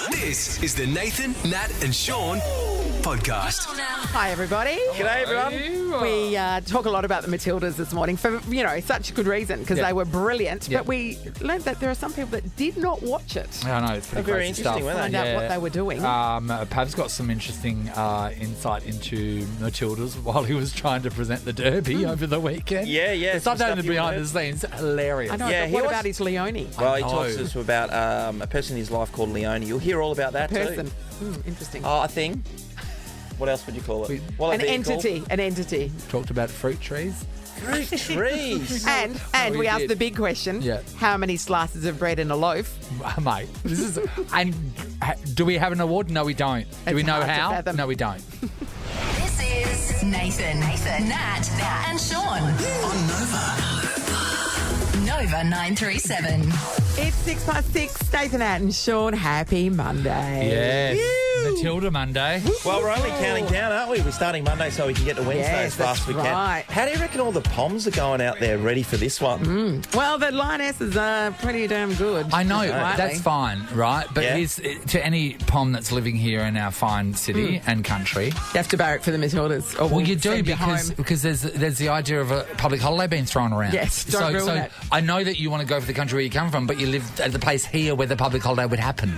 This is the Nathan, Nat and Sean podcast. Hi, everybody. G'day, everyone. We talk a lot about the Matildas this morning for, such a good reason because they were brilliant. Yeah. But we learned that there are some people that did not watch it. I know, it's pretty Very crazy interesting, stuff. weren't Find out what they were doing. Pav's got some interesting insight into Matildas while he was trying to present the Derby over the weekend. Yeah. The stuff down in the behind the scenes, hilarious. I know, Yeah, but he what was- about his Leone? Well, he know. talks to us about a person in his life called Leone. You'll hear all about that Person. too. Interesting. Oh, a thing. What else would you call it? What An entity. Talked about fruit trees. Fruit trees. And we we asked did. the big question. Yeah. How many slices of bread in a loaf? Mate, this is... And do we have an award? No, we don't. Do we It's know hard to how? fathom. No, we don't. This is Nathan, Nat, and Sean On Nova. Nova 937. It's 6:06. Nathan, Nat and Sean. Happy Monday. Yes. Woo! Matilda Monday. Well, we're only counting down, aren't we? We're starting Monday so we can get to Wednesday Yes, as fast as we that's can. right. How do you reckon all the Poms are going out there ready for this one? Well, the Lionesses are pretty damn good. I know, Quietly. that's fine, right? But Yeah. here's, to any Pom that's living here in our fine city and country, You have to barrack for the Matildas. Or well, you do send because home. there's the idea of a public holiday being thrown around. Yes, don't ruin it. I know that you want to go for the country where you come from, but you live at the place here where the public holiday would happen.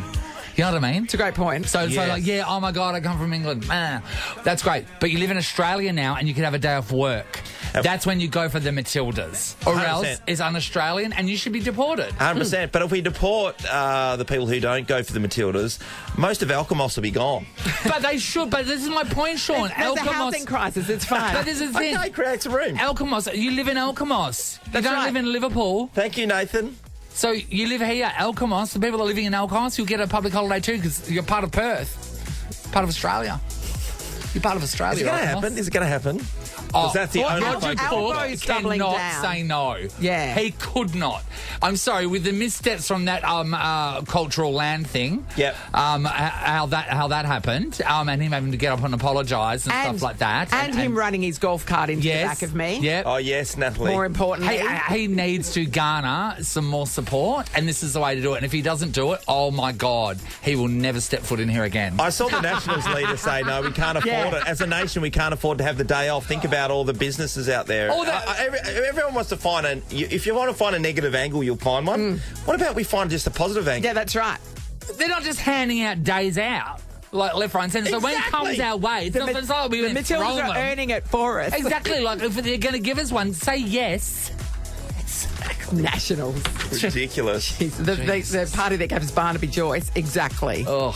You know what I mean? It's a great point. So Yes. like, yeah, oh my God, I come from England. That's great. But you live in Australia now and you could have a day off work. That's when you go for the Matildas. Or 100%. else it's un-Australian and you should be deported. 100%. But if we deport the people who don't go for the Matildas, most of Alkimos will be gone. But they should. But this is my point, Sean. There's a housing crisis. It's fine. But this is the thing. Okay, creates a room. Alkimos, you live in Alkimos. You That's don't right. live in Liverpool. Thank you, Nathan. So you live here, Alkimos. The people that are living in Alkimos, you'll get a public holiday too because you're part of Perth, part of Australia. You're part of Australia. Is it going to Alkimos. happen? Is it going to happen? Oh, 'Cause that's the only Roger focus. Court Albo's doubling cannot down. say no. Yeah. He could not. I'm sorry, with the missteps from that cultural land thing. Yep. How that happened. And him having to get up and apologise and stuff like that. And him running his golf cart into yes, the back of me. Yep. Oh, yes, Natalie. More importantly. He needs to garner some more support, and this is the way to do it. And if he doesn't do it, oh my God, he will never step foot in here again. I saw the Nationals leader say, no, we can't afford it. As a nation, we can't afford to have the day off. Think about all the businesses out there. Everyone wants to find if you want to find a negative angle, you'll find one. What about we find just a positive angle? Yeah, that's right. They're not just handing out days out, like left, right and centre. So when it Exactly. comes our way, it's not like we The went throw Matildas are them. earning it for us. Exactly, like if they're going to give us one, say yes. Nationals. Ridiculous. The party that gives Barnaby Joyce. Exactly. Ugh.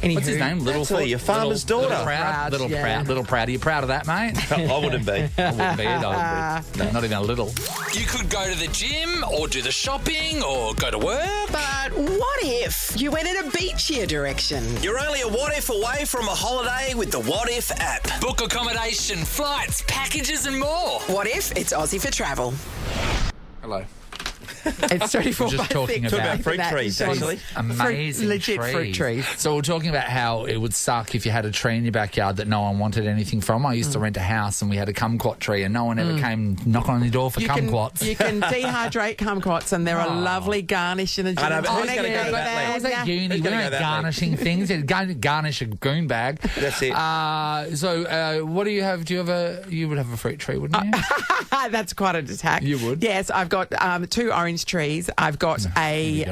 Anywho. What's his name? Natalie, your farmer's daughter. Little proud. Proud, Little yeah. proud. Little proud. Are you proud of that, mate? I wouldn't be. I wouldn't be either. No, not even a little. You could go to the gym or do the shopping or go to work. But what if you went in a beachier direction? You're only a what if away from a holiday with the What If app. Book accommodation, flights, packages and more. What if it's Aussie for travel? Hello. It's 24 Just by talking 6. Talk about fruit That trees, is actually. Amazing legit fruit trees. So we're talking about how it would suck if you had a tree in your backyard that no one wanted anything from. I used to rent a house and we had a kumquat tree and no one ever came knocking on your door for kumquats. You can dehydrate kumquats and they're a lovely garnish in a I know, but who's gin gonna go to that, bag. I was at uni, Who's we gonna go weren't that way? garnishing things. You'd garnish a goon bag. That's it. So what do you have? Do you have you would have a fruit tree, wouldn't you? That's quite an attack. You would? Yes, I've got 2 orange trees. I've got a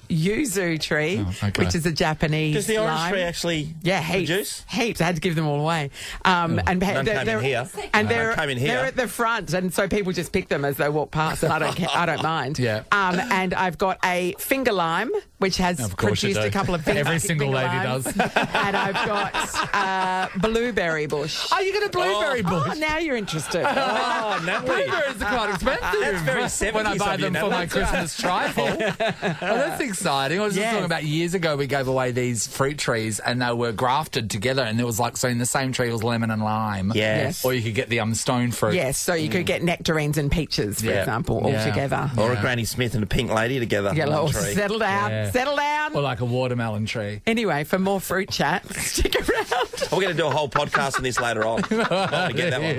yuzu tree, okay. which is a Japanese Does the orange lime. tree actually heaps, produce? Heaps. I had to give them all away. And None came in here. And None came in here. they're at the front, and so people just pick them as they walk past, and I don't care, I don't mind. Yeah. And I've got a finger lime, which has Of course you produced do. a couple of finger Every single finger lady limes. does. And I've got blueberry bush. Oh, you got a blueberry Oh, bush. now you're interested. Oh, Natalie. Blueberries are quite expensive. That's very 70s when I buy of you, them for my Natalie. Christmas trifle. Oh, that's exciting. I was just Yes. talking about years ago we gave away these fruit trees and they were grafted together and there was like, so in the same tree was lemon and lime. Yes. Or you could get the stone fruit. Yes, so you could get nectarines and peaches, for Yeah. example, all Yeah. together. Or a Granny Smith and a pink lady together. Yeah, on oh, a tree. settle down, Yeah. settle down. Or like a watermelon tree. Anyway, for more fruit chat, stick around. We're going to do a whole podcast on this later on. I'll get that one.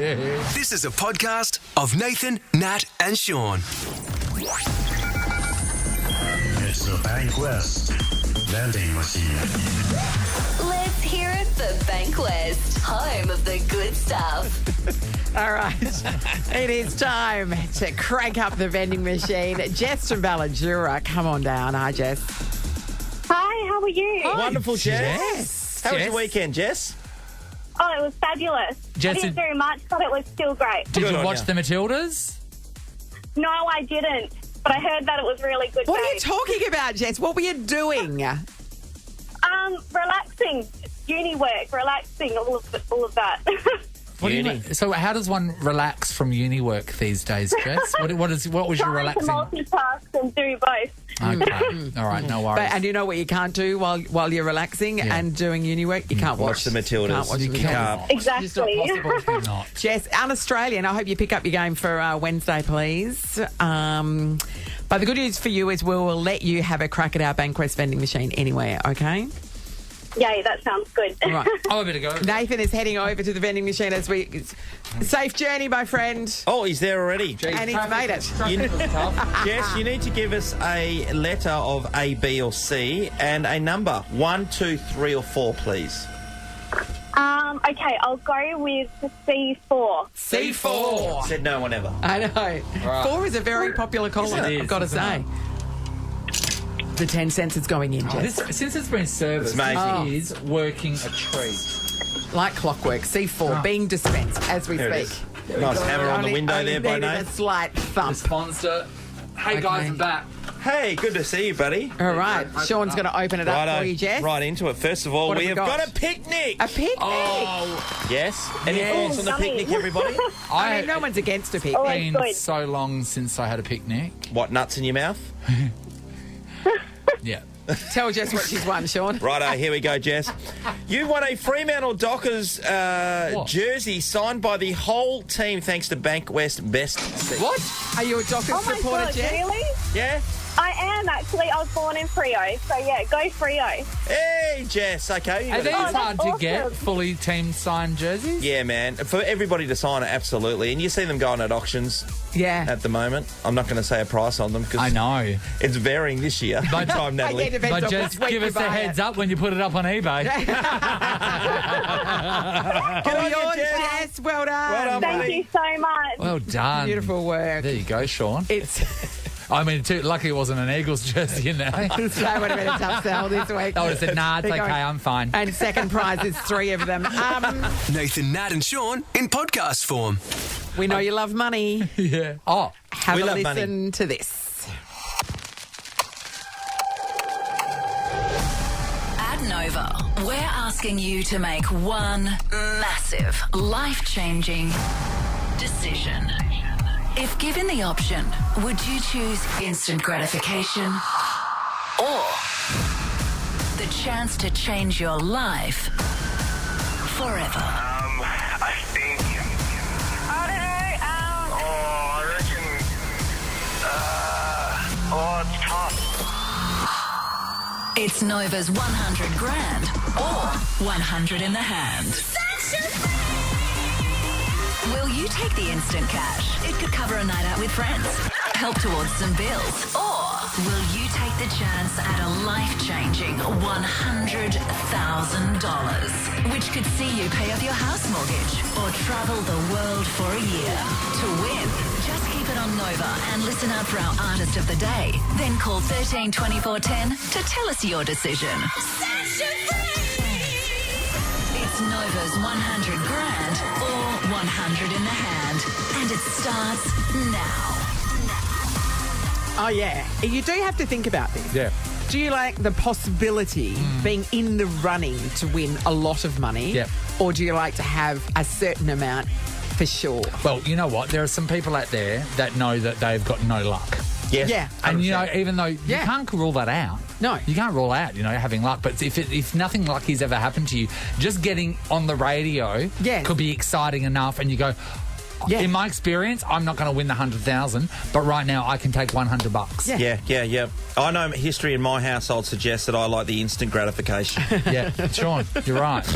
This is a podcast of Nathan, Nat and Sean. It's the Bank West vending machine. Let's hear it for Bankwest, home of the good stuff. All right. It is time to crank up the vending machine. Jess from Balladura, come on down. Hi, Jess. Hi, how are you? Wonderful, Jess. Yes. How was Jess. your weekend, Jess? Oh, it was fabulous. Jess, I didn't do much, but it was still great. Did Good you on watch ya. the Matildas? No, I didn't, but I heard that it was really good. What are you game. talking about, Jess? What were you doing? Relaxing, uni work, relaxing, all of that. What do you Uni. mean? So how does one relax from uni work these days, Jess? What was your Trying relaxing? to multitask and do both. Okay. All right, no worries. And you know what you can't do while you're relaxing and doing uni work? You can't watch the Matildas. Can't watch You the can't. Matildas. Exactly. It's not possible. Not. Jess, un-Australian, I hope you pick up your game for Wednesday, please. But the good news for you is we will let you have a crack at our Bankwest vending machine anywhere, okay? Yay, that sounds good. All right. Oh, I better go. Nathan is heading over to the vending machine as we... Safe journey, my friend. Oh, he's there already. And he's made it. Jess, you need to give us a letter of A, B, or C and a number 1, 2, 3, or 4, please. Okay, I'll go with C4. C4. Said no one ever. I know. 4 is a very popular column, It is, I've got to isn't say. The 10 cents is going in, Jess. Since it's been serviced, It's amazing. it is working a treat. Like clockwork, C4 being dispensed as we There it speak. is. Nice hammer on the window Only there by needed a Nate. slight thump. Sponsor. Hey Okay. guys, I'm back. Hey, good to see you, buddy. All right, Sean's going to open it up Righto, for you, Jess. right into it. First of all, What have we we have got? got a picnic. A picnic. Yes. Any Yes. thoughts on the Yummy. picnic, everybody? I mean, no one's against a Oh, picnic. It's been good. so long since I had a picnic. What, nuts in your mouth? Yeah. Tell Jess what she's won, Sean. Righto, here we go, Jess. You won a Fremantle Dockers What? jersey signed by the whole team thanks to Bankwest Best Seat. What? Are you a Dockers Oh my supporter, God, Jess? really? Yeah? I am, actually. I was born in Freo, so yeah, go Freo. Hey, Jess, okay. you Are got these it. that's hard to get, awesome. fully team signed jerseys? Yeah, man. For everybody to sign it, absolutely. And you see them going at auctions Yeah. at the moment. I'm not going to say a price on them because I know. it's varying this year. Good time, Yeah, Natalie. depends But on just which week give you us a buy heads it. up when you put it up on eBay. Good on you, Yours, Jess. Jess. Well done. Well done, Thank buddy. you so much. Well done. Beautiful work. There you go, Sean. It's I mean, lucky it wasn't an Eagles jersey in there. that would have been a tough sell this week. I would have said, nah, it's They're okay, going- I'm fine. And second prize is 3 of them. Nathan, Nat, and Sean in podcast form. We know you love money. Yeah. Oh, Have We a love listen money. to this. At Nova, we're asking you to make one massive, life-changing decision. If given the option, would you choose instant gratification or the chance to change your life forever? I think. I don't know. I reckon. It's tough. It's Nova's 100 grand or 100 in the hand. Will you take the instant cash? It could cover a night out with friends, help towards some bills. Or will you take the chance at a life-changing $100,000, which could see you pay off your house mortgage or travel the world for a year? To win, just keep it on Nova and listen out for our Artist of the Day. Then call 13 24 10 to tell us your decision. It's Nova's 100 grand or 100 in the hand. And it starts now. Oh, yeah. You do have to think about this. yeah. Do you like the possibility being in the running to win a lot of money? Yep. Or do you like to have a certain amount for sure? Well, you know what? There are some people out there that know that they've got no luck. Yes. Yeah. And, you know, even though you Yeah. can't rule that out. No. You can't rule out, having luck. But if nothing lucky's ever happened to you, just getting on the radio Yes. could be exciting enough. And you go, Yeah. in my experience, I'm not going to win the 100,000, but right now I can take $100. Yeah. Yeah. I know history in my household suggests that I like the instant gratification. Yeah, Sean, you're right.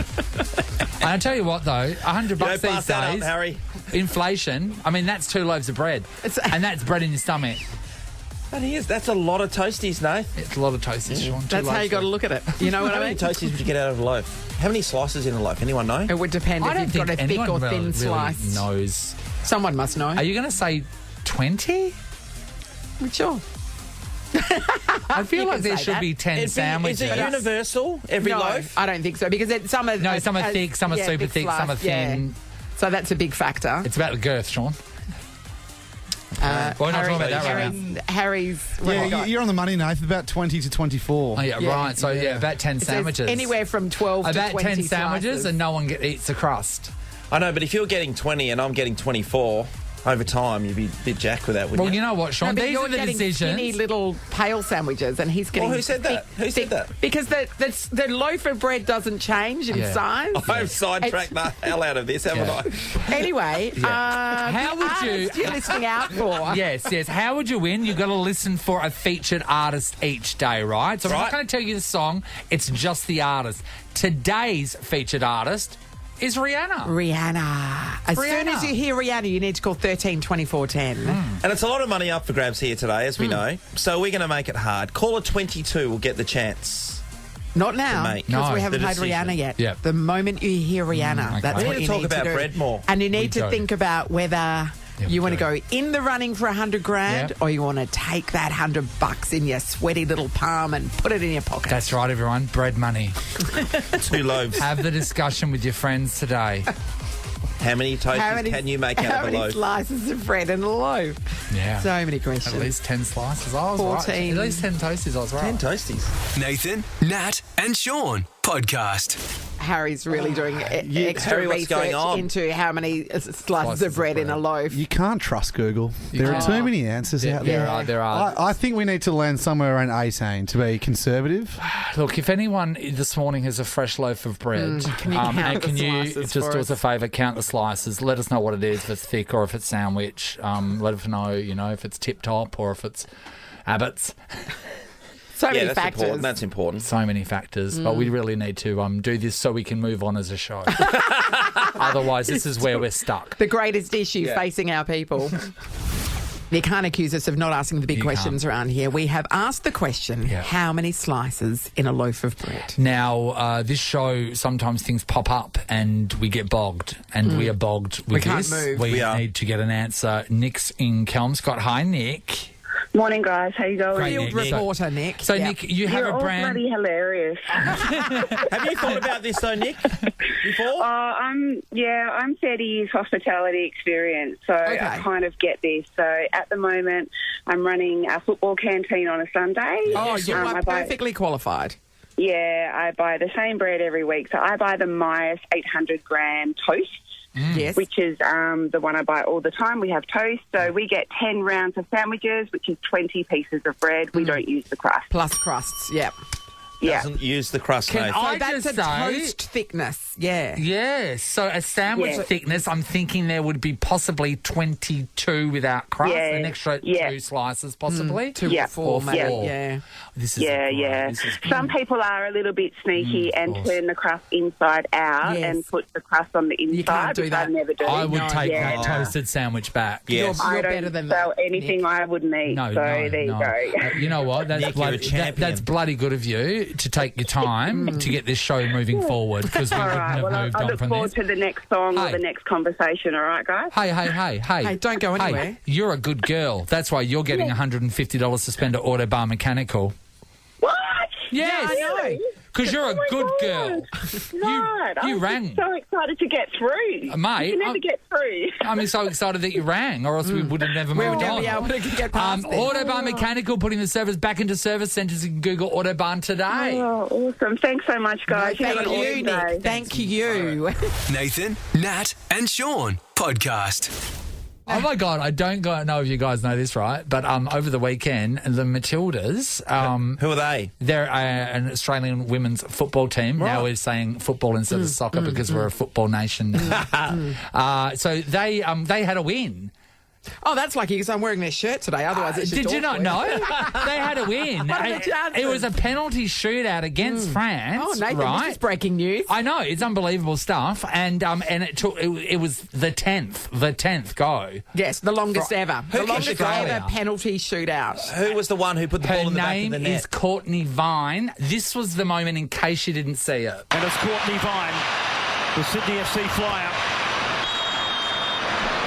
And I tell you what, though, $100 Don't these pass that up, days, Harry. inflation, I mean, that's 2 loaves of bread. And that's bread in your stomach. That is. That's a lot of toasties, Nath. It's a lot of toasties, Sean. That's how you got to look at it. You know what How I many mean? toasties would you get out of a loaf? How many slices in a loaf? Anyone know? It would depend I if don't you've think got a thick anyone or thin really slice. knows. Someone must know. Are you going to say 20? Sure. I feel You like can there say should that. be 10 sandwiches. Is it universal, every No, loaf? I don't think so because some are Some are thick, some are super big thick, some are slice, yeah. thin. So that's a big factor. It's about the girth, Sean. Well, we're not talking about that right now. Harry's. what have you got? You're on the money, Nath. About 20 to 24. Oh, yeah, Yeah. right. So, yeah, about 10 It says sandwiches. Anywhere from 12 to About 20 10 sandwiches slices. and no one eats the crust. I know, but if you're getting 20 and I'm getting 24, over time you'd be a bit jacked with that, wouldn't Well, you? you know what, Sean? No, but These you're are the getting decisions. skinny little pale sandwiches, and he's getting. Well, who said that? thick- Who said that? Because the loaf of bread doesn't change in Yeah. size. I've sidetracked the hell out of this, haven't I? Anyway, How would you- you're listening out for? Yes. How would you win? You've got to listen for a featured artist each day, right? So I'm not Right. going to tell you the song. It's just the artist. Today's featured artist is Rihanna. Rihanna. As soon Rihanna. as you hear Rihanna, you need to call 13 24 10. And it's a lot of money up for grabs here today, as we know. So we're going to make it hard. Caller 22 will get the chance. Not now, make because No, we haven't the played decision. Rihanna yet. Yep. The moment you hear Rihanna, okay. that's We what need you to talk need to about do. bread more. And you We need to do. think about whether we you want to do. go in the running for $100 grand Yep. or you want to take that $100 in your sweaty little palm and put it in your pocket. That's right, everyone. Bread money. 2 loaves. Have the discussion with your friends today. How many toasties can you make out how of a many loaf? slices of bread in a loaf? Yeah. So many At questions. least 10 slices. I was 14. right. At least 10 toasties. I was right. 10 toasties. Nathan, Nat, and Sean podcast. Harry's really doing extra Harry, what's going research on? into how many slices of bread in a loaf. You can't trust Google. There are can't. too many answers out there. There are. I think we need to land somewhere around 18 to be conservative. Look, if anyone this morning has a fresh loaf of bread, Can you count and the can you slices just for do us a us? favour, count the slices, let us know what it is, if it's thick or if it's sandwich. Let us know, if it's Tip Top or if it's Abbott's. So Yeah, many that's factors. important. That's important. So many factors, but we really need to do this so we can move on as a show. Otherwise, this is where we're stuck. The greatest issue facing our people. You can't accuse us of not asking the big You questions around here. We have asked the question, Yeah. how many slices in a loaf of bread? Now, this show, sometimes things pop up and we get bogged, and we are bogged with We can't this. move. We are. need to get an answer. Nick's in Kelmscott. Hi, Nick. Morning, guys. How you going? Great, Field Nick. reporter, Nick. So, Yep. Nick, you have You're a all brand. bloody hilarious. Have you thought about this, though, Nick, before? I'm 30 years hospitality experience, so I kind of get this. So at the moment, I'm running a football canteen on a Sunday. Oh, you I are buy- perfectly qualified. Yeah, I buy the same bread every week. So I buy the Myers 800-gram toast. Yes. Which is the one I buy all the time. We have toast, so we get 10 rounds of sandwiches, which is 20 pieces of bread. We don't use the crust. Plus crusts, yep. Yeah. Doesn't use the crust, Can mate. I So that's just a say- toast thickness, yeah. Yes, so a sandwich Yeah. thickness, I'm thinking there would be possibly 22 without crust, Yeah, an extra yeah. 2 slices possibly. 2 Yeah. or 4, Or maybe, four. yeah. This is Yeah, great. yeah. This is Some people are a little bit sneaky and course. turn the crust inside out Yes. and put the crust on the inside. can't do which that. I never do. I would No, take yeah. that toasted sandwich back. Yes. I You're don't better than sell that, anything Nick. I wouldn't eat. No, so no, there no. you go. You know what? That's Nick, you're a bloody, champion. that's bloody good of you to take your time to get this show moving forward, because we All wouldn't right. have Well, moved I on look from forward this. to the next song Hey. or the next conversation. All right, guys. Hey. Hey, don't go anywhere. Hey, you're a good girl. That's why you're getting $150 to spend at Autobar Mechanical. What? Yes. I know. Because you're a Oh my good God. girl. Right. you I'm rang. so excited to get through. Mate, You can never I'm- get through. I'm so excited that you rang, or else we would have never We'll moved never on. be able to get past this. Autobahn Mechanical putting the service back into service centres. You can Google Autobahn today. Oh, awesome. Thanks so much, guys. Thank Have an you, awesome Nick. day. Thank you. Nathan, Nat, and Sean podcast. Oh my God, I don't know if you guys know this, right? But over the weekend, the Matildas, Who are they? they're an Australian women's football team. Now we're saying football instead of soccer because we're a football nation. So they had a win. Oh, that's lucky because I'm wearing their shirt today. Otherwise, it's just Did you not know? They had a win. What are the chances? It was a penalty shootout against France. Oh, Nathan, right? this is breaking news. I know, it's unbelievable stuff, and it was the 10th go. Yes, the longest ever. The longest Australia. ever penalty shootout. Who was the one who put the ball in the back of Her the name net? is Courtney Vine. This was the moment, in case you didn't see it. And it's Courtney Vine, the Sydney FC flyer.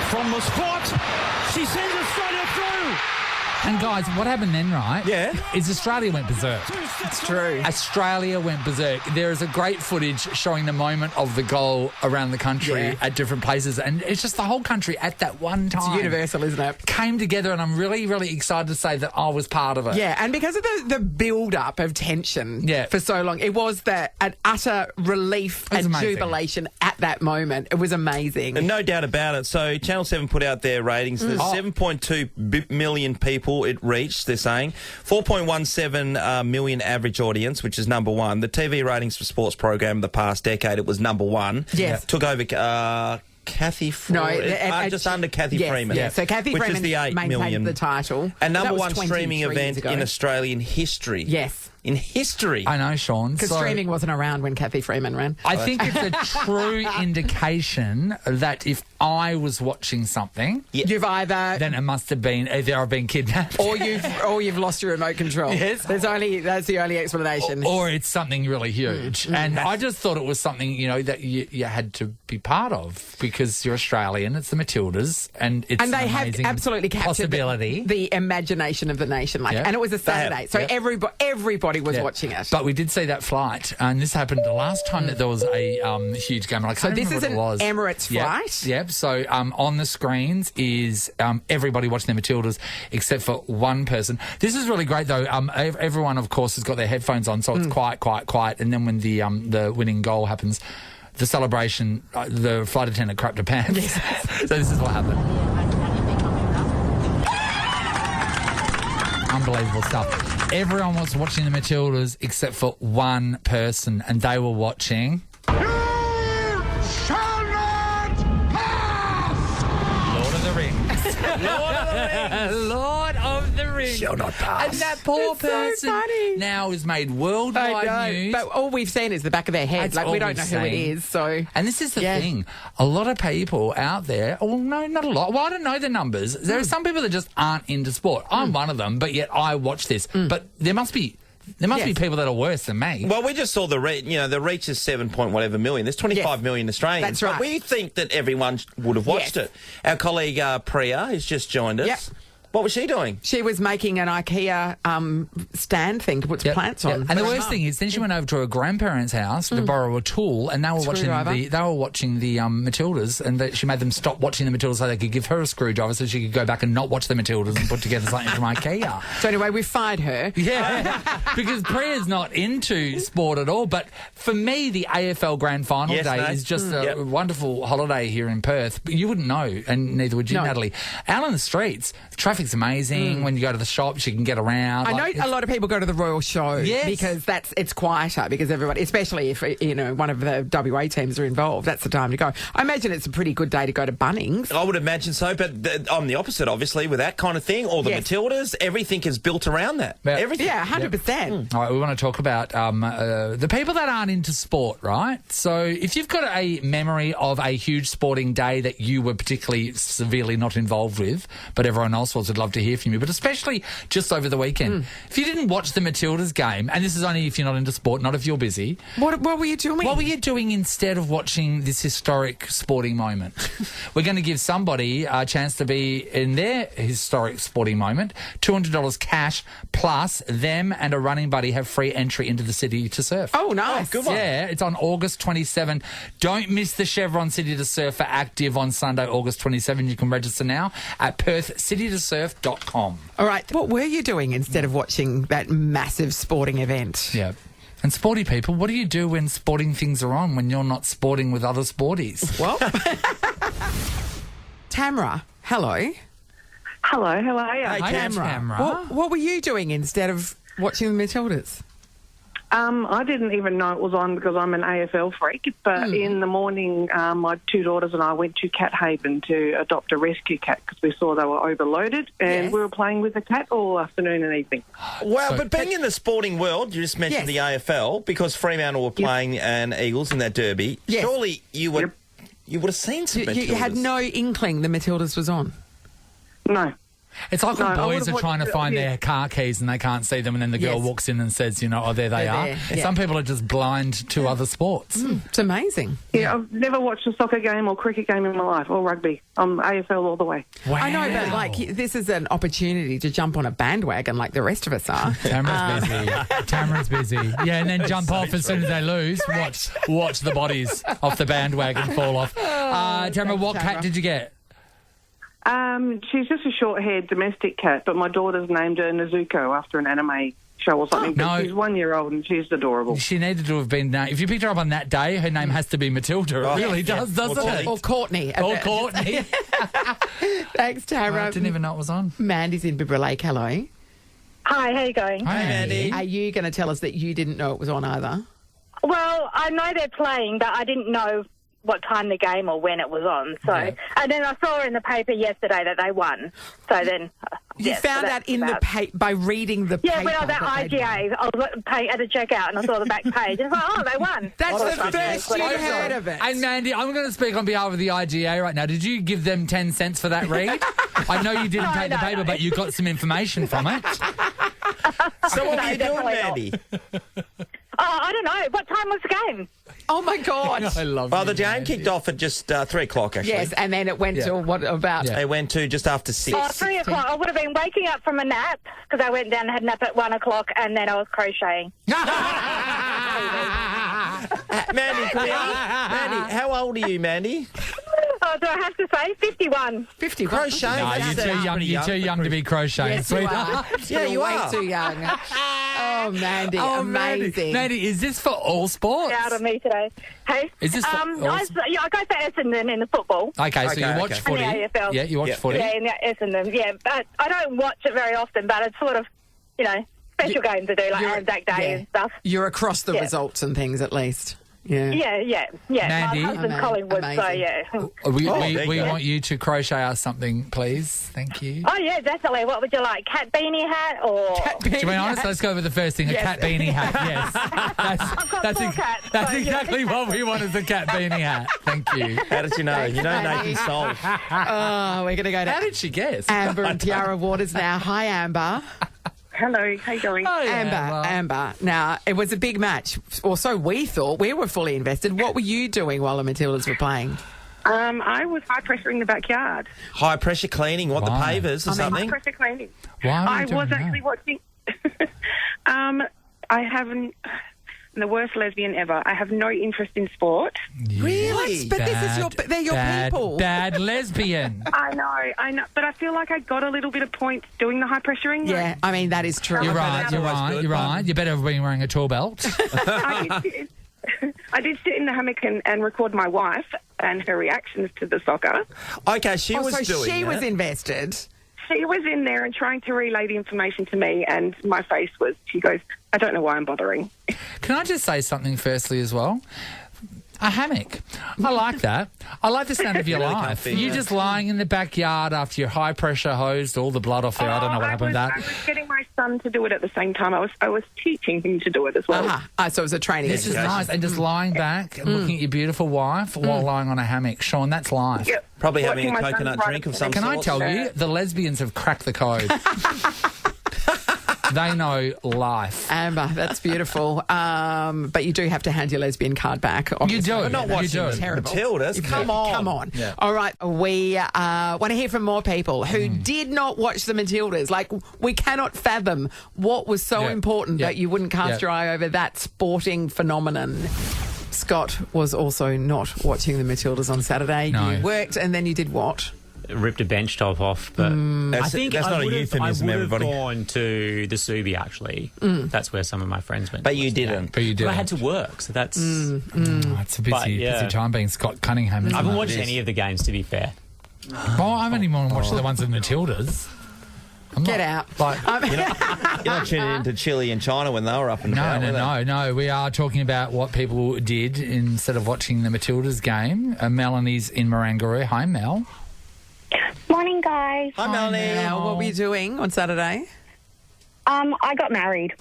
From the spot, she sends Australia through. And guys, what happened then, right? Yeah. Is Australia went berserk. It's true. Australia went berserk. There is a great footage showing the moment of the goal around the country at different places, and it's just the whole country at that one time. It's universal, isn't it? Came together, and I'm really, really excited to say that I was part of it. Yeah, and because of the build-up of tension for so long, it was an utter relief and amazing. Jubilation at that moment. It was amazing. And no doubt about it. So Channel 7 put out their ratings. There's 7.2 million people it reached, they're saying. 4.17 million average audience, which is number one. The TV ratings for sports program the past decade, it was number one. Yes. Took over Kathy Freeman. Just under Kathy Freeman. Yeah. So Kathy which Freeman is the 8 maintained million. the title. And number That was one 23 streaming years event ago. in Australian history. Yes. In history. I know, Sean. Because streaming wasn't around when Kathy Freeman ran. I think it's a true indication that if I was watching something, you've either then it must have been either I've been kidnapped, or you've lost your remote control. Yes. That's the only explanation. or it's something really huge. And I just thought it was something that you had to be part of because you're Australian. It's the Matildas, and it's they have amazing absolutely captured possibility. the imagination of the nation. And it was a Saturday, so everybody was watching it. But we did see that flight, and this happened the last time that there was a huge game. So this is an Emirates flight? Yep. So on the screens is everybody watching the Matildas except for one person. This is really great, though. Everyone, of course, has got their headphones on, so it's quiet. And then when the winning goal happens, the celebration, the flight attendant crapped her pants. Yes. So this is what happened. Unbelievable stuff. Everyone was watching the Matildas except for one person, and they were watching... You shall not pass! Lord of the Rings. Lord of the Rings. Shall not pass. And that poor It's so person funny. now is made worldwide news. But all we've seen is the back of their head. That's We all don't know we've who it seen. is. So, And this is the thing. A lot of people out there, well, no, not a lot. Well, I don't know the numbers. There are some people that just aren't into sport. I'm one of them, but yet I watch this. But there must be people that are worse than me. Well, we just saw the reach. The reach is 7.whatever million. There's 25 million Australians. That's right. But we think that everyone would have watched it. Our colleague Priya has just joined us. Yep. What was she doing? she was making an IKEA stand thing to put some plants on. And the worst thing is, then she went over to her grandparents' house to borrow a tool, and they were watching the Matildas, and she made them stop watching the Matildas so they could give her a screwdriver so she could go back and not watch the Matildas and put together something from IKEA. So anyway, we fired her. Yeah, because Priya's not into sport at all. But for me, the AFL Grand Final day is just a wonderful holiday here in Perth. But you wouldn't know, and neither would you, Natalie. Out on the streets, the traffic's amazing. When you go to the shops, you can get around. I know a lot of people go to the Royal Show because it's quieter because everybody, especially if one of the WA teams are involved, that's the time to go. I imagine it's a pretty good day to go to Bunnings. I would imagine so, but I'm the opposite, obviously, with that kind of thing. Or the Matildas, everything is built around that. Everything. Yeah, 100%. All right, we want to talk about the people that aren't into sport, right? So if you've got a memory of a huge sporting day that you were particularly severely not involved with, but everyone else was, would love to hear from you, but especially just over the weekend. If you didn't watch the Matildas game, and this is only if you're not into sport, not if you're busy. What were you doing? What were you doing instead of watching this historic sporting moment? We're going to give somebody a chance to be in their historic sporting moment. $200 cash, plus them and a running buddy have free entry into the City to Surf. Oh, nice. Good one. Yeah, it's on August 27. Don't miss the Chevron City to Surf for Active on Sunday, August 27. You can register now at perthcitytosurf.com. All right. What were you doing instead of watching that massive sporting event? Yeah. And sporty people, what do you do when sporting things are on when you're not sporting with other sporties? Well, Tamara, hello. Hello, how are you? Hey, Hi, Tamara. Tamara. What were you doing instead of watching the Matildas? I didn't even know it was on because I'm an AFL freak, but in the morning my two daughters and I went to Cat Haven to adopt a rescue cat because we saw they were overloaded, and we were playing with the cat all afternoon and evening. Wow, but being in the sporting world, you just mentioned the AFL, because Fremantle were playing an Eagles in that derby, surely you would have seen some Matildas. You had no inkling the Matildas was on? No. It's like when boys are trying to find their car keys and they can't see them, and then the girl walks in and says, you know, oh, there they are. There. Some people are just blind to other sports. It's amazing. Yeah, I've never watched a soccer game or cricket game in my life, or rugby. I'm AFL all the way. Wow. I know, but like this is an opportunity to jump on a bandwagon like the rest of us are. Tamara's busy. Yeah, and then jump off as soon as they lose. Watch the bodies off the bandwagon fall off. Tamara, what cat did you get? She's just a short-haired domestic cat, but my daughter's named her Nezuko after an anime show or something. No. She's 1 year old and she's adorable. She needed to have been... if you picked her up on that day, her name has to be Matilda. It really does, doesn't it? Or Courtney. Or Courtney. Thanks, Tara. I didn't even know it was on. Mandy's in Bibra Lake. Hello. Hi, how you going? Hi, Mandy. Are you going to tell us that you didn't know it was on either? Well, I know they're playing, but I didn't know what time the game or when it was on. So, and then I saw in the paper yesterday that they won. So then... You found out in the by reading the paper? Yeah, when I was at IGA, I was at a checkout and I saw the back page. And I was like, oh, they won. That's the first you heard of it. And Mandy, I'm going to speak on behalf of the IGA right now. Did you give them 10 cents for that read? I know you didn't take the paper, but you got some information from it. So what were you doing, Mandy? I don't know. What time was the game? Oh, my God. I love the game kicked off at just 3 o'clock, actually. Yes, and then it went to what about? They went to just after 6. Oh, 3 o'clock. I would have been waking up from a nap because I went down and had a nap at 1 o'clock and then I was crocheting. Mandy, how old are you, Mandy? Oh, do I have to say 51? 51. Crocheting? No, you're too young to be crocheting, Yes, sweetheart. you are. Way too young. Oh, Mandy, amazing. Mandy, is this for all sports? Out of me today. Hey, is this for all I go for Essendon in the football. Okay, so you watch footy. And the AFL. Yeah, you watch footy. Yeah, in Essendon. Yeah, but I don't watch it very often, but it's sort of, special games to do, like Anzac Day and stuff. You're across the results and things, at least. Yeah. Yeah. Mandy, my husband's Collingwood, so yeah. We want you to crochet us something, please. Thank you. Oh, yeah, definitely. What would you like? Cat beanie hat or... To be honest, let's go with the first thing, a cat beanie hat, yes. That's exactly what we want, is a cat beanie hat. Thank you. How did you know? You know Nathan's soul. Oh, we're going to go to... How did she guess? Amber and Tiara Waters now. Hi, Amber. Hello, how you going? Oh, Amber. Now, it was a big match, or so we thought. We were fully invested. What were you doing while the Matildas were playing? I was high-pressure in the backyard. High-pressure cleaning, the pavers or something? High-pressure cleaning. Why I was actually watching... I haven't... I'm the worst lesbian ever. I have no interest in sport. Really? But they're your people. Bad lesbian. I know. But I feel like I got a little bit of points doing the high pressuring. Yeah, I mean, that is true. You're right. You better have been wearing a tour belt. I did sit in the hammock and record my wife and her reactions to the soccer. Okay, she was invested. She was in there and trying to relay the information to me, and my face was, she goes, I don't know why I'm bothering. Can I just say something firstly as well? A hammock. I like that. I like the sound of your life. You're just lying in the backyard after your high-pressure hosed all the blood off there. I don't know what happened to that. I was getting my son to do it at the same time. I was teaching him to do it as well. So it was a training. This is nice. And just lying back and looking at your beautiful wife while lying on a hammock. Sean, that's life. Yep. Probably having a coconut drink of some sort. Can I tell you, the lesbians have cracked the code. They know life. Amber, that's beautiful. But you do have to hand your lesbian card back. Obviously. You do. We're not watching Matildas. Come on. Yeah. All right. We want to hear from more people who did not watch the Matildas. Like, we cannot fathom what was so important that you wouldn't cast your eye over that sporting phenomenon. Scott was also not watching the Matildas on Saturday. No. You worked and then you did what? Ripped a bench top off, but I think that's not a euphemism, everybody. I would have gone to the Subi, actually. That's where some of my friends went. But you didn't. But I had to work, so that's... It's a busy time being Scott Cunningham. I haven't watched any of the games, to be fair. Well, I've only watched the ones of Matildas. Get out. You're not tuning into Chile and China when they were up and about. No. We are talking about what people did instead of watching the Matildas game. Melanie's in Marangaroo. Hi, Mel. Morning, guys. Hi, Melanie. Mel, what were you doing on Saturday? I got married.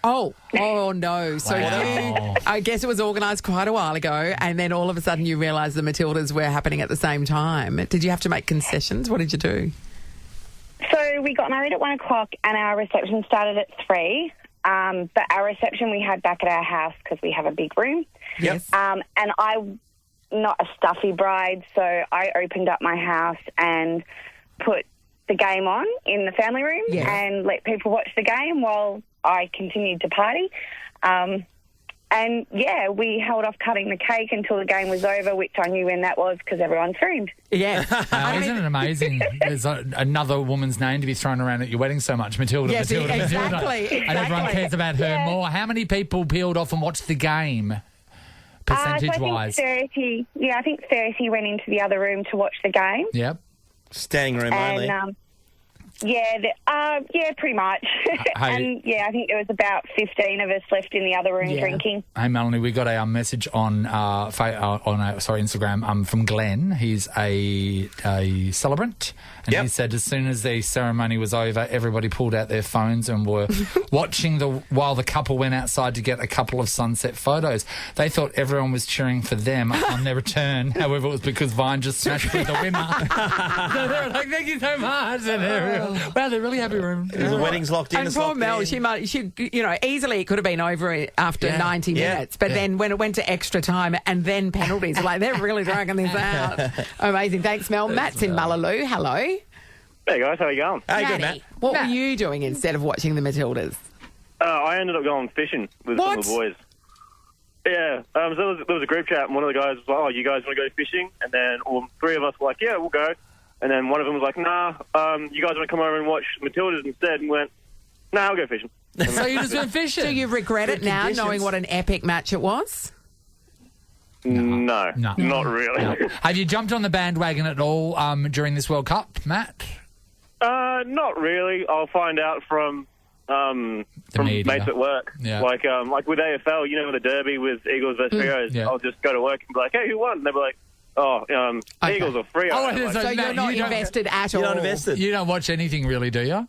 Oh no. So I guess it was organised quite a while ago, and then all of a sudden you realised the Matildas were happening at the same time. Did you have to make concessions? What did you do? So we got married at 1 o'clock and our reception started at 3. But our reception we had back at our house because we have a big room. Yes. And I'm not a stuffy bride, so I opened up my house and put the game on in the family room and let people watch the game while I continued to party. And, we held off cutting the cake until the game was over, which I knew when that was because everyone screamed. Yeah. Isn't it amazing? There's another woman's name to be thrown around at your wedding so much. Matilda, Yes, Matilda, exactly. And everyone cares about her more. How many people peeled off and watched the game, percentage-wise? I think 30 went into the other room to watch the game. Yep. Standing room only. Pretty much. And I think there was about 15 of us left in the other room drinking. Hey, Melanie, we got a message on Instagram from Glenn. He's a celebrant, and he said as soon as the ceremony was over, everybody pulled out their phones and were watching while the couple went outside to get a couple of sunset photos. They thought everyone was cheering for them on their return. However, it was because Vine just smashed with the winner. So they were like, "Thank you so much," and everyone. Wow, they're really happy. The wedding's locked in. And poor Mel, she easily it could have been over after 90 minutes, but then when it went to extra time and then penalties, like they're really dragging this out. Amazing. Thanks, Mel. Matt's in Mullaloo. Hello. Hey guys, how are you going? Hey, good, Matt. What were you doing instead of watching the Matildas? I ended up going fishing with some of the boys. Yeah, so there was a group chat, and one of the guys was like, "Oh, you guys want to go fishing?" And then 3 of us were like, "Yeah, we'll go." And then one of them was like, "Nah, you guys want to come over and watch Matildas instead?" And went, "Nah, I'll go fishing." So you just went fishing? So you regret it now, knowing what an epic match it was? No, not really. No. Have you jumped on the bandwagon at all during this World Cup, Matt? Not really. I'll find out from mates at work. Yeah. Like with AFL, the derby with Eagles versus Freos. I'll just go to work and be like, "Hey, who won?" And they'll be like, Eagles or Freo. So you're not invested at all? You're not invested. You don't watch anything really, do you?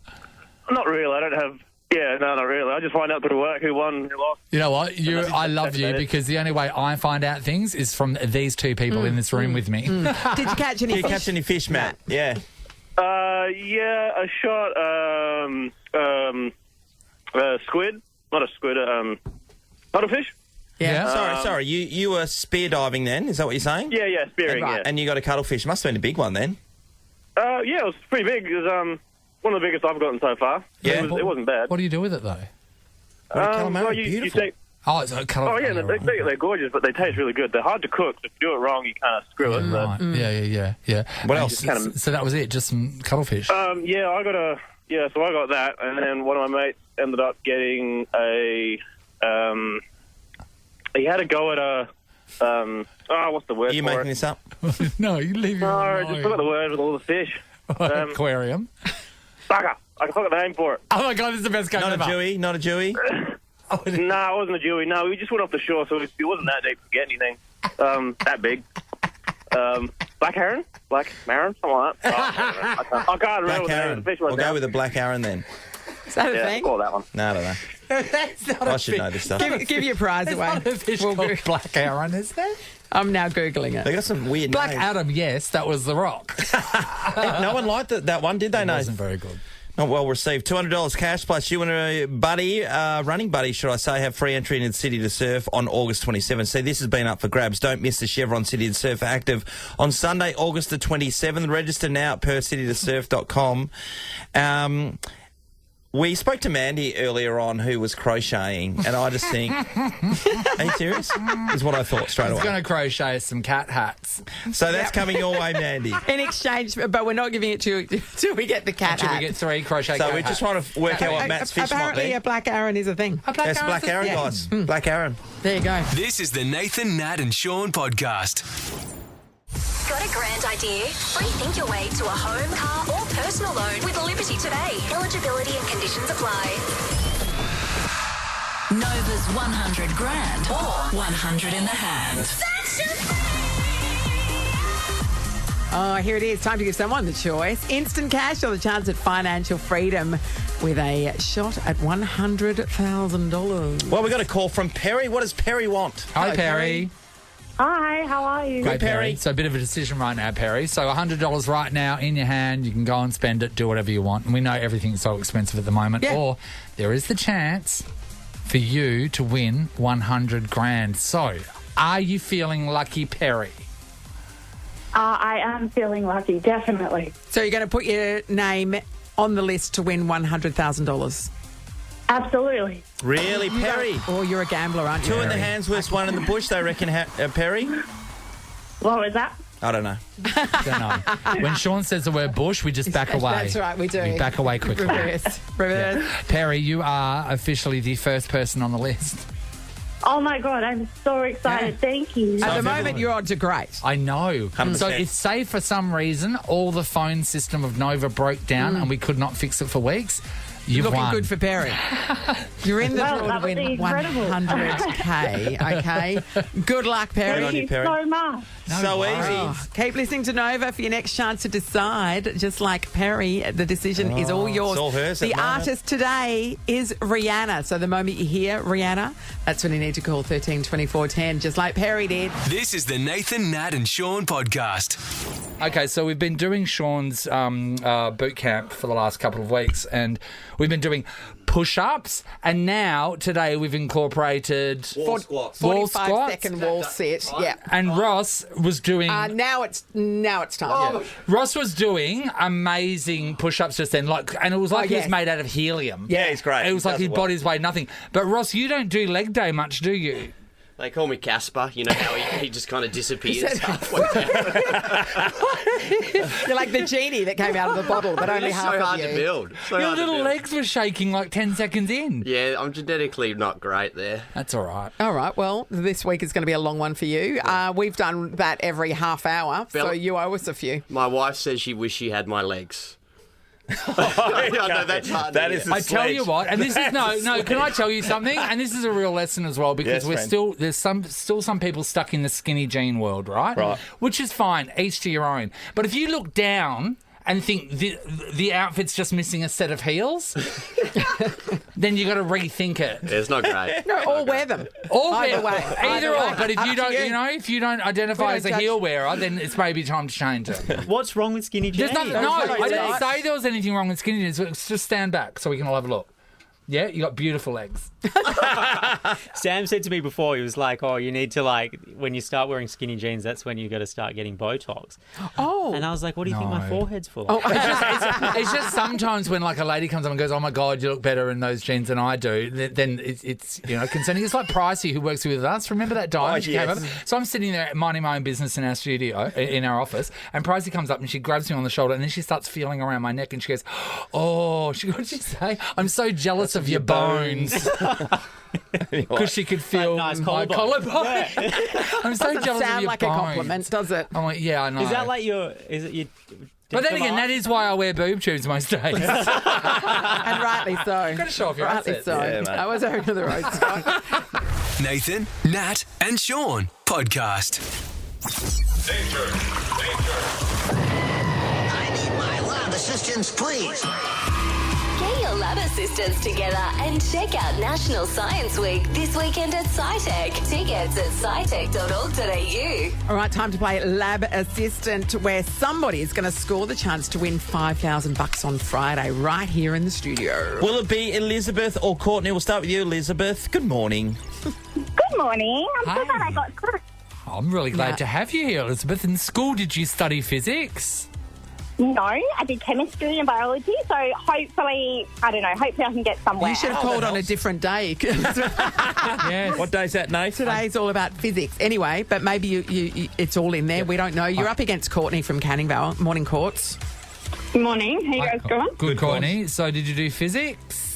Not really. I don't have... Yeah, no, not really. I just find out through work who won, who lost. You know what? I love you because the only way I find out things is from these two people in this room with me. Did you catch any fish? Did you catch any fish, Matt? Yeah. I shot squid. Not a squid, cuttlefish. Yeah. Sorry. You were spear diving then? Is that what you're saying? Yeah, spearing. And you got a cuttlefish. Must have been a big one then. It was pretty big. It was one of the biggest I've gotten so far. Yeah. It wasn't bad. What do you do with it though? You take... It's a cuttlefish. They're gorgeous, but they taste really good. They're hard to cook. So if you do it wrong, you kind of screw it. Right. Yeah. What else? So that was it, just some cuttlefish. So I got that, and then one of my mates ended up getting a. He had a go at a. What's the word? Are you making this up? No, you leave it. No, I just forgot the word with all the fish. Aquarium. Sucker. I forgot the name for it. Oh my God, this is the best game ever. Not a Jewy. No, it wasn't a Jewy. No, we just went off the shore, so it wasn't that deep to get anything that big. Black heron? Black marin? Something like that. I can't remember what the name of the fish was. We'll go with the black heron then. Is that a thing? Call that one. No, I don't know. That's not I should know this stuff. Give your prize away. Not a fish called Black Heron, is there? I'm now Googling it. They got some weird Black names. Adam, yes, that was The Rock. No one liked that one, did they? It No. wasn't very good. Not well received. $200 cash plus you and a buddy, running buddy, should I say, have free entry into City to Surf on August 27th. See, this has been up for grabs. Don't miss the Chevron City to Surf active on Sunday, August the 27th. Register now at percitytosurf.com. We spoke to Mandy earlier on who was crocheting, and I just think, are you serious? Is what I thought straight away. I was going to crochet some cat hats. So that's coming your way, Mandy. In exchange, but we're not giving it to you till we get the cat Until hat. we get 3 crochet So cat we're just hats. trying to work out what Matt's fish might Apparently, be. a black heron is a thing. Yes, black heron, guys. Black heron. There you go. This is the Nathan, Nat and Sean podcast. Go Got a grand idea? Rethink your way to a home, car or personal loan with Liberty today. Eligibility and conditions apply. Nova's 100 grand or 100 in the hand. Oh, here it is. Time to give someone the choice. Instant cash or the chance at financial freedom with a shot at $100,000. Well, we got a call from Perry. What does Perry want? Hi, Perry. Hi, how are you? Great, Perry. So a bit of a decision right now, Perry. So $100 right now in your hand. You can go and spend it, do whatever you want. And we know everything's so expensive at the moment. Yeah. Or there is the chance for you to win 100 grand. So are you feeling lucky, Perry? I am feeling lucky, definitely. So you're going to put your name on the list to win $100,000? Absolutely. Really, Perry? You're a gambler, aren't you? Two in the hands worth one in the bush, they reckon, Perry? What was that? I don't know. Don't know. When Sean says the word bush, we just back away. That's right, we do. We back away quickly. Reverse. Yeah. Perry, you are officially the first person on the list. Oh, my God, I'm so excited. Thank you. At the moment, your odds are great. I know. 100%. So if, say, for some reason, all the phone system of Nova broke down and we could not fix it for weeks, you've Looking won. good for Perry. You're in the draw to that would win be incredible. 100K, okay? Good luck, Perry. Good on you, Perry. So much. So easy. Keep listening to Nova for your next chance to decide. Just like Perry, the decision is all yours. It's all hers at The the moment. artist today is Rihanna. So the moment you hear Rihanna, that's when you need to call 13 24 10, just like Perry did. This is the Nathan, Nat and Sean podcast. Okay, so we've been doing Sean's boot camp for the last couple of weeks, and we've been doing push-ups, and now today we've incorporated Wall squats. 45-second wall sit. Yeah. And Ross was doing Now it's time. Yeah. Ross was doing amazing push-ups just then, and it was like he was yes. made out of helium. Yeah, he's great. It was He like does his it well. body's weighed nothing. But Ross, you don't do leg day much, do you? They call me Casper. You know how he just kind of disappears halfway down. You're like the genie that came out of the bottle, but only It's half so of hard you. to build. So Your hard to little build. legs were shaking like 10 seconds in. Yeah, I'm genetically not great there. That's all right. All right, well, this week is going to be a long one for you. We've done that every half hour, so you owe us a few. My wife says she wishes she had my legs. I know that's hard. That to is hear. I tell you what, and this is no. Can I tell you something? And this is a real lesson as well, because Yes, there's still some people stuck in the skinny jean world, right? Right. Which is fine, each to your own. But if you look down and think the outfit's just missing a set of heels, then you got to rethink it. It's not great. No, or wear them. Either way. Either or. But if Up you to don't, you. if you don't identify We don't as a judge. heel wearer, then it's maybe time to change it. What's wrong with skinny jeans? There's nothing. No, nothing I didn't right. say there was anything wrong with skinny jeans. Let's just stand back so we can all have a look. Yeah, you got beautiful legs. Sam said to me before, he was like, oh, you need to, when you start wearing skinny jeans, that's when you got to start getting Botox. Oh. And I was like, what do you think my forehead's for? Oh, It's just sometimes when a lady comes up and goes, "Oh my God, you look better in those jeans than I do," then it's concerning. It's like Pricey, who works with us. Remember that time she came up? So I'm sitting there minding my own business in our studio, in our office, and Pricey comes up and she grabs me on the shoulder and then she starts feeling around my neck and she goes, "Oh," what did she say? "I'm so jealous of your bones." Because she could feel nice my collarbone. collarbone. I'm so doesn't jealous of sound your like bones. a compliment, does it? I'm like, yeah, I know. Is that like is it your... But then again, that is why I wear boob tubes most days. And rightly so. Got to show off your Rightly assets. so. Yeah, mate. I was over the road, Scott. Nathan, Nat and Sean podcast. I need my lab assistance, please. Get your lab assistants together and check out National Science Week this weekend at SciTech. Tickets at scitech.org.au. All right, time to play Lab Assistant, where somebody is going to score the chance to win $5,000 on Friday right here in the studio. Will it be Elizabeth or Courtney? We'll start with you, Elizabeth. Good morning. Good morning. I'm so glad I got through. I'm really glad to have you here, Elizabeth. In school, did you study physics? No, I did chemistry and biology, so hopefully I can get somewhere. You should have called on a different day. Yes. What day's that, Nate? Today's all about physics. Anyway, but maybe you it's all in there. We don't know. You're up against Courtney from Canning Vale. Morning, Courts. Good morning. How you guys going? Good, Courtney. So did you do physics?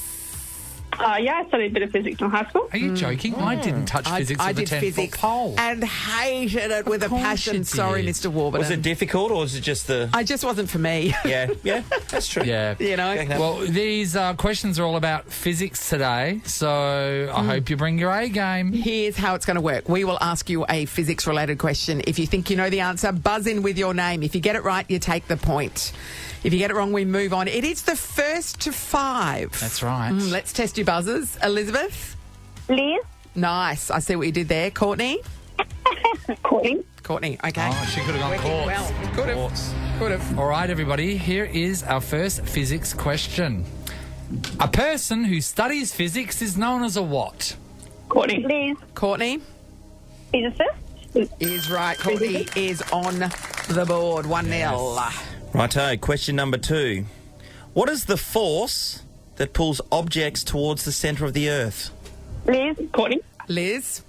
Yeah, I studied a bit of physics in high school. Are you joking? I didn't touch physics with a 10-foot pole. And hated it with a passion. Sorry, Mr. Warburton. Was it difficult, or was it just the... It just wasn't for me. Yeah, that's true. Yeah. You know? Well, these questions are all about physics today, so I hope you bring your A game. Here's how it's going to work. We will ask you a physics-related question. If you think you know the answer, buzz in with your name. If you get it right, you take the point. If you get it wrong, we move on. It is the first to 5. That's right. Let's test your buzzers. Elizabeth? Liz? Nice. I see what you did there. Courtney? Courtney, okay. Oh, she could have gone courts. Well, could have. All right, everybody, here is our first physics question. A person who studies physics is known as a what? Courtney. Liz? Courtney? Physicist? Is right. Courtney is on the board. 1-0. Righto, question number 2. What is the force that pulls objects towards the centre of the Earth? Liz? Courtney? Liz?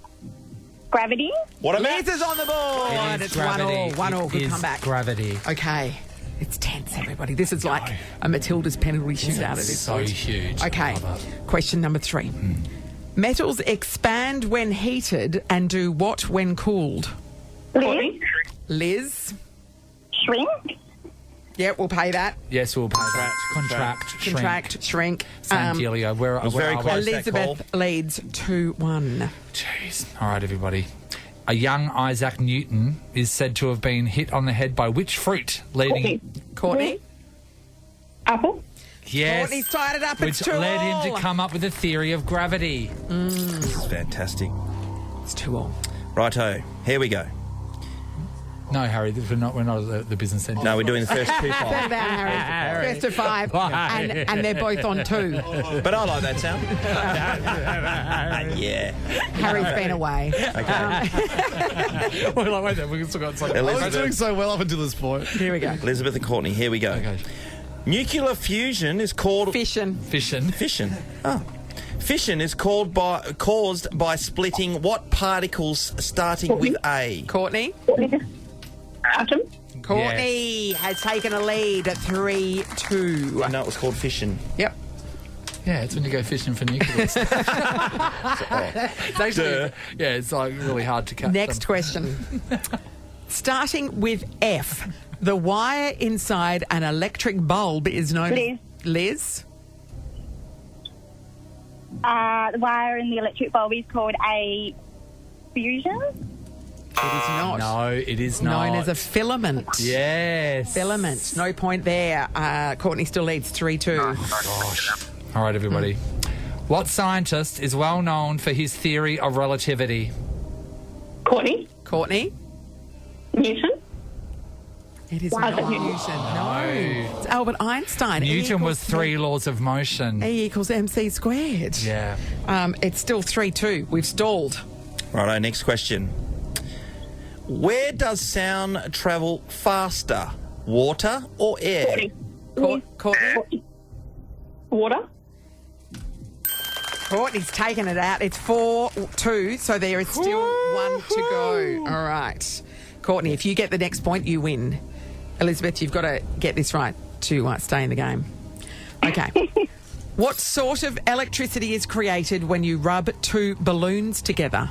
Gravity? What about... Liz is on the board. It's gravity. 1-1. Good comeback. Gravity. Okay. It's tense, everybody. This is like a Matildas penalty shootout at this so point. huge. Okay. Question number 3. Metals expand when heated and do what when cooled? Liz? Liz? Shrink? Yeah, we'll pay that. Yes, we'll pay that. Contract, shrink. San Diego. Where are we? Elizabeth leads 2-1. Jeez. All right, everybody. A young Isaac Newton is said to have been hit on the head by which fruit? Leading... Courtney? Apple? Yes. Courtney's tied it up. Which It's 2-all. led him to come up with the theory of gravity. This is fantastic. It's 2-all. Righto, here we go. No, Harry, we're not at the business centre. No, we're doing the first 2 Say 5. that, Harry. First to 5. And they're both on 2. But I like that sound. Yeah. Harry's been away. Okay. Well, wait there. We've still got something. I was doing so well up until this point. Here we go. Elizabeth and Courtney, here we go. Okay. Nuclear fusion is called... Fission. Fission. Oh. Fission is caused by splitting what particles starting with A? Courtney? Atom? Courtney has taken a lead at 3-2. I know it was called fission. Yep. Yeah, it's when you go fishing for nucleus. It's actually, it's like really hard to catch. Next question. Starting with F, the wire inside an electric bulb is known as... Liz? The wire in the electric bulb is called a fusion? It is not. No, it is not. Known as a filament. Yes. Filament. No point there. Courtney still leads 3-2. Gosh. All right, everybody. What scientist is well known for his theory of relativity? Courtney? Courtney? Newton? It is not Newton. No. It's Albert Einstein. Newton was 3 laws of motion. E equals MC squared. Yeah. It's still 3-2. We've stalled. Righto, next question. Where does sound travel faster? Water or air? Courtney? Water? Courtney's taken it out. It's 4-2, so there is still 1 to go. All right. Courtney, if you get the next point, you win. Elizabeth, you've got to get this right to stay in the game. Okay. What sort of electricity is created when you rub 2 balloons together?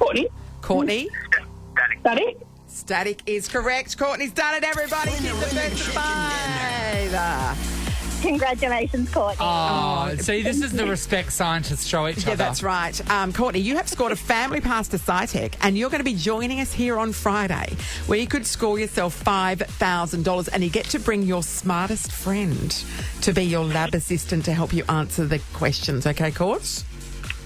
Courtney? Static? Static is correct. Courtney's done it, everybody. She's the first to 5. Congratulations, Courtney. Oh, see, this is the respect scientists show each other. Yeah, that's right. Courtney, you have scored a family pass to SciTech, and you're going to be joining us here on Friday, where you could score yourself $5,000, and you get to bring your smartest friend to be your lab assistant to help you answer the questions. Okay, Court?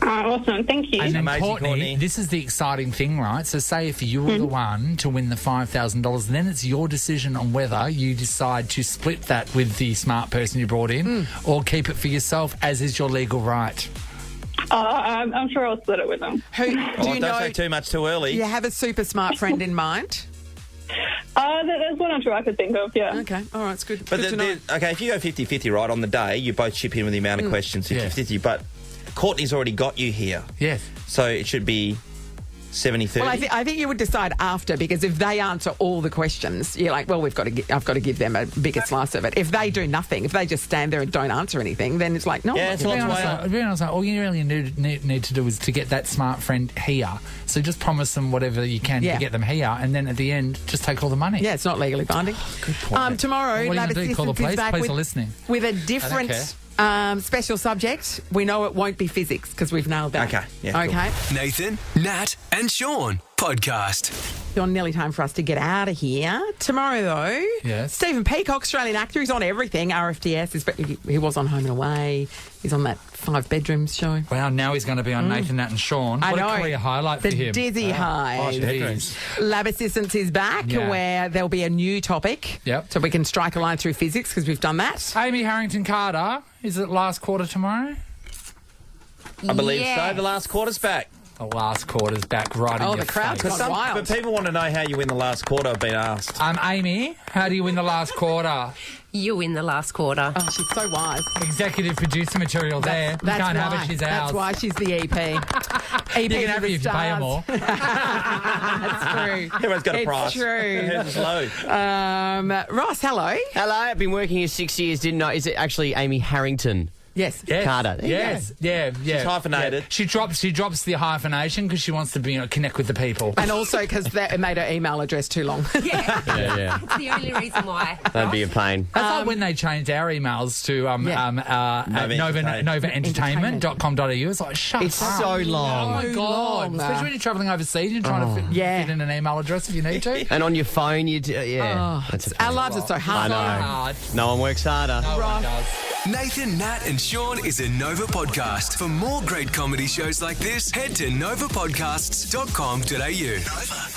Awesome, thank you. And then Courtney, this is the exciting thing, right? So say if you were the one to win the $5,000, then it's your decision on whether you decide to split that with the smart person you brought in or keep it for yourself, as is your legal right. I'm sure I'll split it with them. Don't say too much too early. Do you have a super smart friend in mind? There's one or two I could think of, yeah. Okay, all right, it's good. But good to know. okay, if you go 50-50, right, on the day, you both chip in with the amount of questions, 50-50, but Courtney's already got you here. Yes. So it should be 70-30? Well, I think you would decide after, because if they answer all the questions, you're like, well, I've got to give them a bigger slice of it. If they do nothing, if they just stand there and don't answer anything, then it's like, no. Yeah, to be honest, all you really need to do is to get that smart friend here. So just promise them whatever you can to get them here, and then at the end, just take all the money. Yeah, it's not legally binding. Good point. Tomorrow, what are you going to do? Call the police? Police are listening. With a different special subject. We know it won't be physics because we've nailed that. Okay. Yeah, okay. Cool. Nathan, Nat and Sean podcast. It's nearly time for us to get out of here. Tomorrow, though, Stephen Peacock, Australian actor, he's on everything. RFDS, he was on Home and Away. He's on that 5 Bedrooms show. Wow, now he's going to be on Nathan, Nat and Sean. What a career highlight for him. The Dizzy High. Lab Assistance is back, where there'll be a new topic. Yep. So we can strike a line through physics because we've done that. Amy Harrington-Carter, is it last quarter tomorrow? I believe so. The last quarter's back. The last quarter's back right in your the crowd's face. gone wild. But people want to know how you win the last quarter, I've been asked. Amy, how do you win the last quarter? You win the last quarter. Oh, she's so wise. Executive producer material there. You can't have it, she's ours. That's why she's the EP. EP you can have it if you pay her more. That's true. Everyone's got a price. It's true. Hers is low. Ross, hello. Hello, I've been working here 6 years, didn't know. Is it actually Amy Harrington? Yes. Carter. Yes. Yeah. She's hyphenated. Yeah. She drops the hyphenation because she wants to connect with the people. And also because that made her email address too long. Yeah. That's the only reason why. That'd be a pain. That's like when they changed our emails to novaentertainment.com.au. It's like, shut up. It's so long. Oh, my God. Especially when you're travelling overseas and trying to fit in an email address if you need to. And on your phone, our lives are so hard. I know. No one works harder. No one does. Nathan, Nat and Sean is a Nova podcast. For more great comedy shows like this, head to novapodcasts.com.au. Nova.